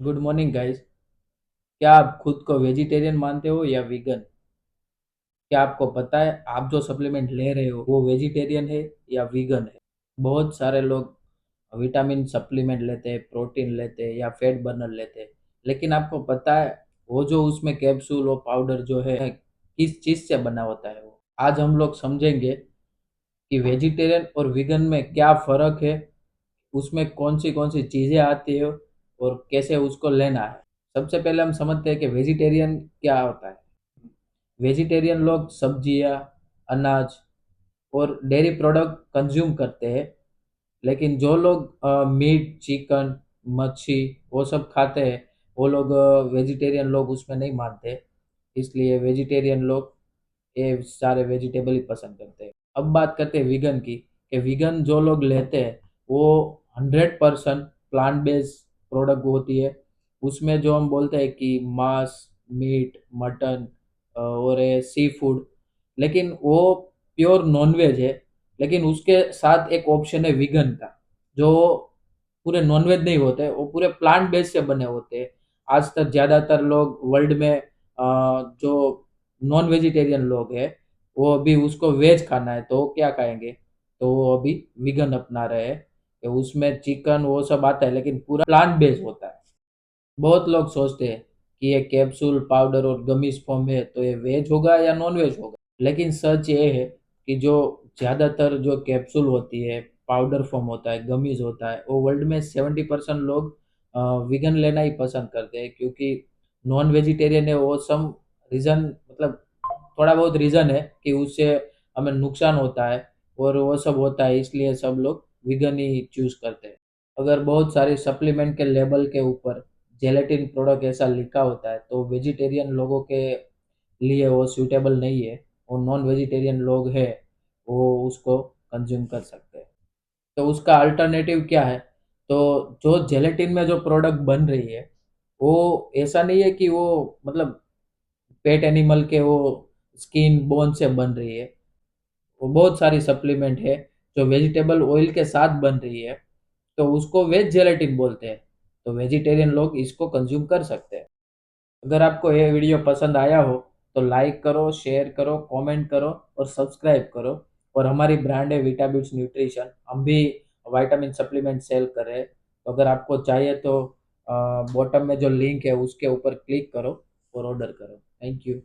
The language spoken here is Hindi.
Good morning guys. क्या आप खुद को वेजिटेरियन मानते हो या वीगन? क्या आपको पता है आप जो सप्लीमेंट ले रहे हो वो वेजिटेरियन है या वीगन है? बहुत सारे लोग विटामिन सप्लीमेंट लेते हैं, प्रोटीन लेते हैं या फैट बर्नर लेते हैं, लेकिन आपको पता है वो जो उसमें कैप्सूल और पाउडर जो है किस चीज़ से बना होता है? वो आज हम लोग समझेंगे कि वेजिटेरियन और वीगन में क्या फ़र्क है, उसमें कौन सी चीज़ें आती है और कैसे उसको लेना है। सबसे पहले हम समझते हैं कि वेजिटेरियन क्या होता है। वेजिटेरियन लोग सब्जियां, अनाज और डेयरी प्रोडक्ट कंज्यूम करते हैं, लेकिन जो लोग मीट, चिकन, मच्छी वो सब खाते हैं, वो लोग वेजिटेरियन लोग उसमें नहीं मानते। इसलिए वेजिटेरियन लोग ये सारे वेजिटेबल ही पसंद करते हैं। अब बात करते हैं वीगन की, कि वीगन जो लोग लेते हैं वो 100% प्लांट बेस्ड प्रोडक्ट होती है। उसमें जो हम बोलते हैं कि मांस, मीट, मटन और सी फूड, लेकिन वो प्योर नॉनवेज है। लेकिन उसके साथ एक ऑप्शन है वीगन का, जो पूरे नॉनवेज नहीं होते, वो पूरे प्लांट बेस्ड से बने होते हैं। आज तक ज़्यादातर लोग वर्ल्ड में जो नॉन वेजिटेरियन लोग हैं वो अभी उसको वेज खाना है तो वो क्या खाएंगे, तो वो अभी विगन अपना रहे हैं कि उसमें चिकन वो सब आता है लेकिन पूरा प्लांट बेस्ड होता है। बहुत लोग सोचते हैं कि ये कैप्सूल, पाउडर और गमीज फॉर्म है तो ये वेज होगा या नॉन वेज होगा, लेकिन सच ये है कि जो ज़्यादातर जो कैप्सूल होती है, पाउडर फॉर्म होता है, गमीज होता है, वो वर्ल्ड में 70% लोग विगन लेना ही पसंद करते हैं, क्योंकि नॉन वेजिटेरियन है वो सम रीज़न, मतलब थोड़ा बहुत रीज़न है कि उससे हमें नुकसान होता है और वो सब होता है, इसलिए सब लोग विगन ही चूज करते हैं। अगर बहुत सारी सप्लीमेंट के लेबल के ऊपर जेलेटिन प्रोडक्ट ऐसा लिखा होता है तो वेजिटेरियन लोगों के लिए वो सूटेबल नहीं है। और नॉन वेजिटेरियन लोग हैं वो उसको कंज्यूम कर सकते हैं। तो उसका अल्टरनेटिव क्या है? तो जो जेलेटिन में जो प्रोडक्ट बन रही है वो ऐसा नहीं है कि वो मतलब पेट एनिमल के वो स्किन बोन से बन रही है। वो बहुत सारी सप्लीमेंट है जो वेजिटेबल ऑयल के साथ बन रही है, तो उसको वेज जेलेटिन बोलते हैं। तो वेजिटेरियन लोग इसको कंज्यूम कर सकते हैं। अगर आपको ये वीडियो पसंद आया हो तो लाइक करो, शेयर करो, कमेंट करो और सब्सक्राइब करो। और हमारी ब्रांड है विटाबिट्स न्यूट्रिशन, हम भी विटामिन सप्लीमेंट सेल कर रहे हैं। तो अगर आपको चाहिए तो बॉटम में जो लिंक है उसके ऊपर क्लिक करो और ऑर्डर करो। Thank you.